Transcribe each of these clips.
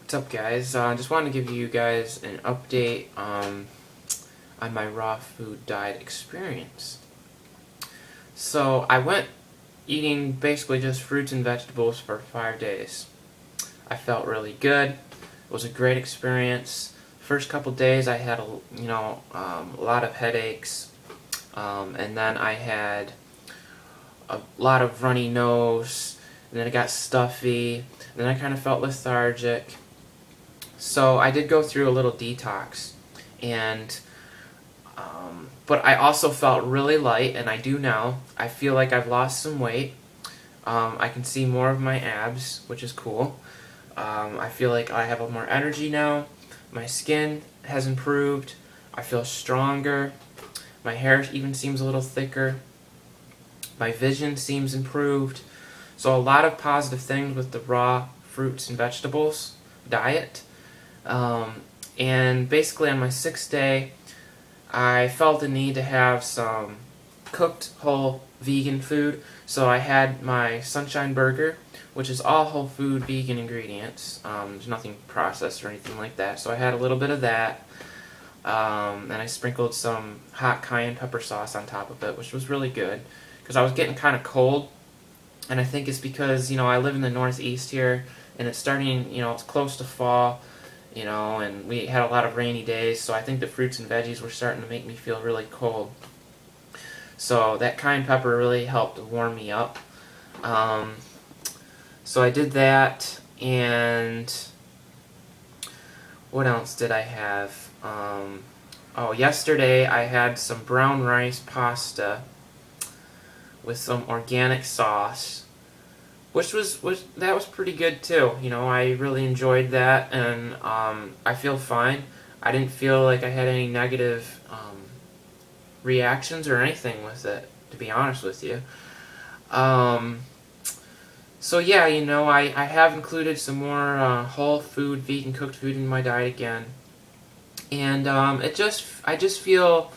What's up, guys? I just wanted to give you guys an update on my raw food diet experience. So I went eating basically just fruits and vegetables for 5 days. I felt really good. It was a great experience. First couple days I had a lot of headaches, and then I had a lot of runny nose, and then it got stuffy, and then I kind of felt lethargic. So I did go through a little detox, and but I also felt really light, and I do now. I feel like I've lost some weight. I can see more of my abs, which is cool. I feel like I have more energy now. My skin has improved. I feel stronger. My hair even seems a little thicker. My vision seems improved. So a lot of positive things with the raw fruits and vegetables diet. And basically on my 6th day, I felt the need to have some cooked whole vegan food. So I had my Sunshine Burger, which is all whole food vegan ingredients. There's nothing processed or anything like that. So I had a little bit of that. And I sprinkled some hot cayenne pepper sauce on top of it, which was really good because I was getting kind of cold. And I think it's because, I live in the Northeast here, and it's starting, it's close to fall. And we had a lot of rainy days, so I think the fruits and veggies were starting to make me feel really cold. So that cayenne pepper really helped warm me up. So I did that, and what else did I have? Yesterday I had some brown rice pasta with some organic sauce, which was pretty good too. I really enjoyed that, and I feel fine. I didn't feel like I had any negative reactions or anything with it, to be honest with you. So yeah, I have included some more whole food, vegan cooked food in my diet again, and I just feel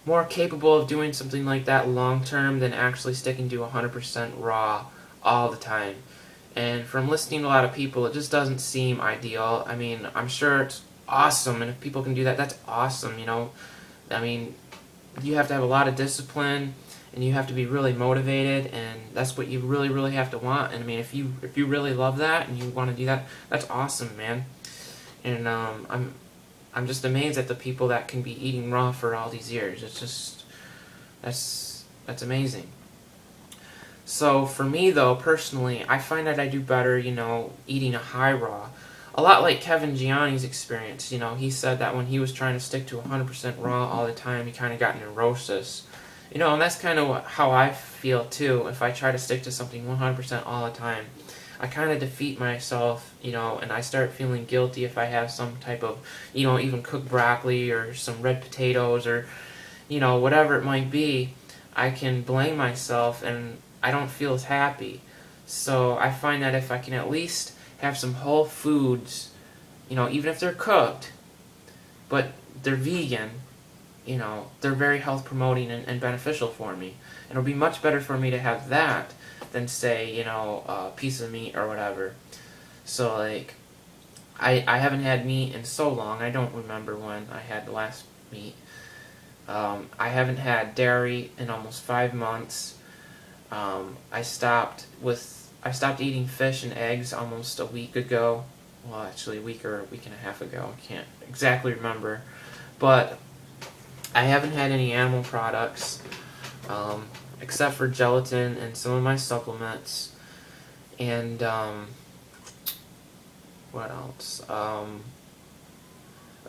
more capable of doing something like that long term than actually sticking to 100% raw all the time. And from listening to a lot of people, it just doesn't seem ideal. I mean, I'm sure it's awesome, and if people can do that, that's awesome, I mean, you have to have a lot of discipline, and you have to be really motivated, and that's what you really, really have to want. And I mean, if you really love that and you want to do that, that's awesome, man. And I'm just amazed at the people that can be eating raw for all these years. It's just that's amazing. So for me though, personally, I find that I do better, eating a high raw. A lot like Kevin Gianni's experience. He said that when he was trying to stick to 100% raw all the time, he kind of got neurosis. And that's kind of how I feel too. If I try to stick to something 100% all the time, I kind of defeat myself, and I start feeling guilty if I have some type of, even cooked broccoli or some red potatoes or, whatever it might be. I can blame myself, and I don't feel as happy. So I find that if I can at least have some whole foods, even if they're cooked, but they're vegan, they're very health promoting and beneficial for me. And it'll be much better for me to have that than say, a piece of meat or whatever. So like, I haven't had meat in so long. I don't remember when I had the last meat. I haven't had dairy in almost 5 months. I stopped eating fish and eggs almost a week ago. Well, actually a week or a week and a half ago. I can't exactly remember. But I haven't had any animal products, except for gelatin and some of my supplements. And what else? And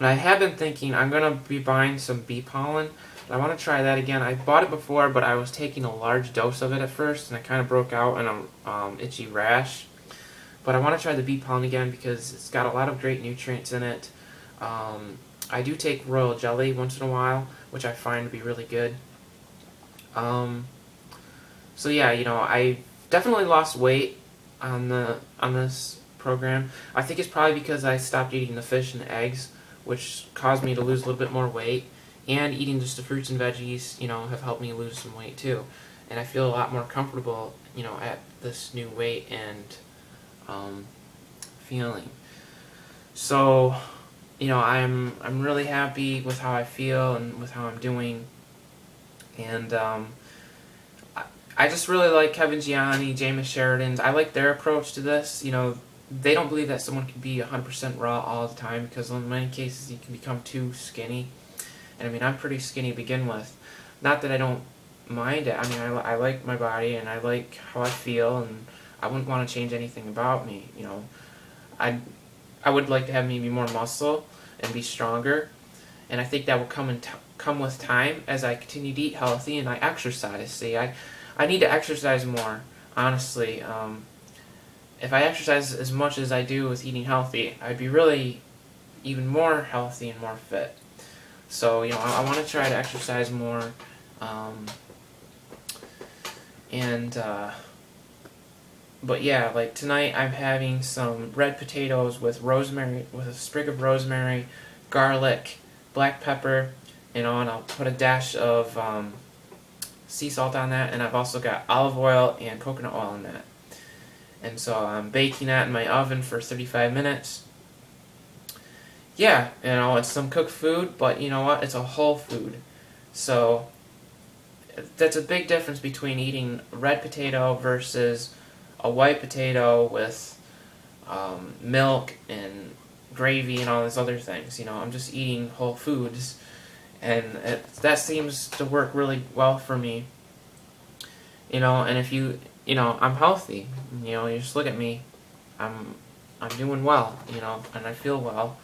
I have been thinking I'm going to be buying some bee pollen. I want to try that again. I bought it before, but I was taking a large dose of it at first, and I kind of broke out in a itchy rash. But I want to try the bee pollen again because it's got a lot of great nutrients in it. I do take royal jelly once in a while, which I find to be really good. So yeah, I definitely lost weight on this program. I think it's probably because I stopped eating the fish and eggs, which caused me to lose a little bit more weight. And eating just the fruits and veggies, have helped me lose some weight too. And I feel a lot more comfortable, at this new weight and feeling. So, I'm really happy with how I feel and with how I'm doing, and I just really like Kevin Gianni, James Sheridan. I like their approach to this. They don't believe that someone can be 100% raw all the time, because in many cases you can become too skinny. And I mean, I'm pretty skinny to begin with. Not that I don't mind it. I mean, I like my body and I like how I feel, and I wouldn't want to change anything about me. I I would like to have maybe more muscle and be stronger, and I think that will come with time as I continue to eat healthy and I exercise. See, I need to exercise more, honestly. If I exercise as much as I do with eating healthy, I'd be really even more healthy and more fit. So, I want to try to exercise more, um, and but yeah, like tonight I'm having some red potatoes with rosemary, with a sprig of rosemary, garlic, black pepper, and I'll put a dash of sea salt on that, and I've also got olive oil and coconut oil in that. And so I'm baking that in my oven for 35 minutes. Yeah, it's some cooked food, but you know what? It's a whole food. So that's a big difference between eating red potato versus a white potato with milk and gravy and all these other things. I'm just eating whole foods, and that seems to work really well for me. And if I'm healthy. You just look at me. I'm I'm doing well. And I feel well.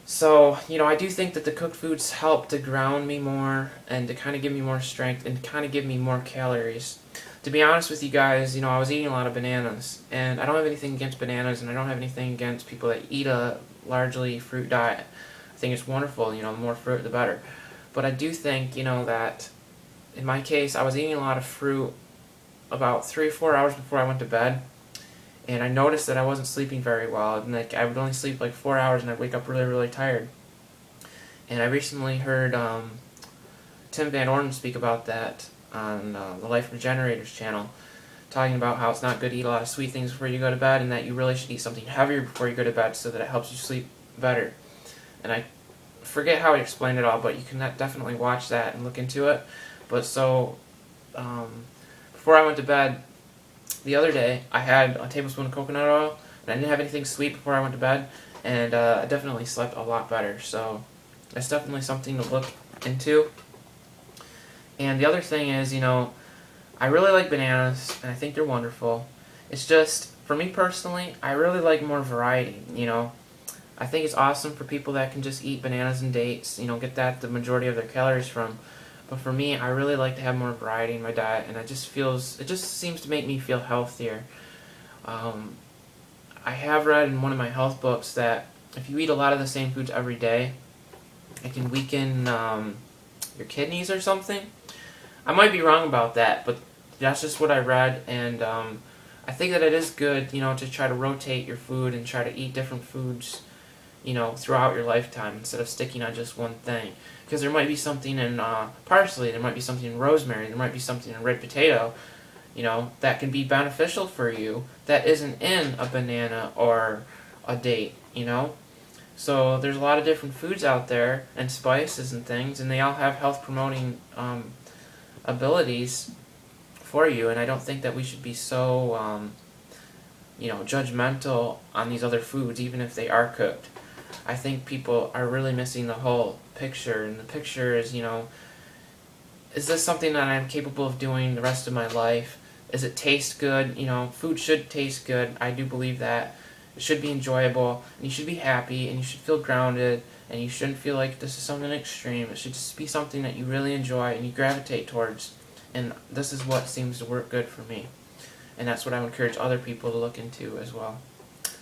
So, I do think that the cooked foods help to ground me more and to kind of give me more strength and kind of give me more calories. To be honest with you guys, I was eating a lot of bananas, and I don't have anything against bananas, and I don't have anything against people that eat a largely fruit diet. I think it's wonderful, the more fruit the better. But I do think, that in my case, I was eating a lot of fruit about 3 or 4 hours before I went to bed, and I noticed that I wasn't sleeping very well, and I would only sleep like 4 hours, and I'd wake up really, really tired. And I recently heard Tim Van Orden speak about that on the Life Regenerators channel, talking about how it's not good to eat a lot of sweet things before you go to bed, and that you really should eat something heavier before you go to bed so that it helps you sleep better. And I forget how he explained it all, but you can definitely watch that and look into it. But so, before I went to bed the other day, I had a tablespoon of coconut oil, and I didn't have anything sweet before I went to bed, and I definitely slept a lot better. So that's definitely something to look into. And the other thing is, I really like bananas, and I think they're wonderful. It's just, for me personally, I really like more variety. I think it's awesome for people that can just eat bananas and dates, get that the majority of their calories from. But for me, I really like to have more variety in my diet, and it just seems to make me feel healthier. I have read in one of my health books that if you eat a lot of the same foods every day, it can weaken your kidneys or something. I might be wrong about that, but that's just what I read, and I think that it is good, to try to rotate your food and try to eat different foods, throughout your lifetime instead of sticking on just one thing. Because there might be something in parsley, there might be something in rosemary, there might be something in red potato, that can be beneficial for you that isn't in a banana or a date, So there's a lot of different foods out there and spices and things, and they all have health promoting abilities for you, and I don't think that we should be so judgmental on these other foods, even if they are cooked. I think people are really missing the whole picture, and the picture is, is this something that I'm capable of doing the rest of my life? Does it taste good? Food should taste good. I do believe that. It should be enjoyable, and you should be happy, and you should feel grounded, and you shouldn't feel like this is something extreme. It should just be something that you really enjoy and you gravitate towards, and this is what seems to work good for me. And that's what I would encourage other people to look into as well.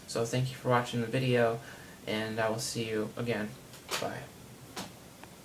So thank you for watching the video, and I will see you again. Bye.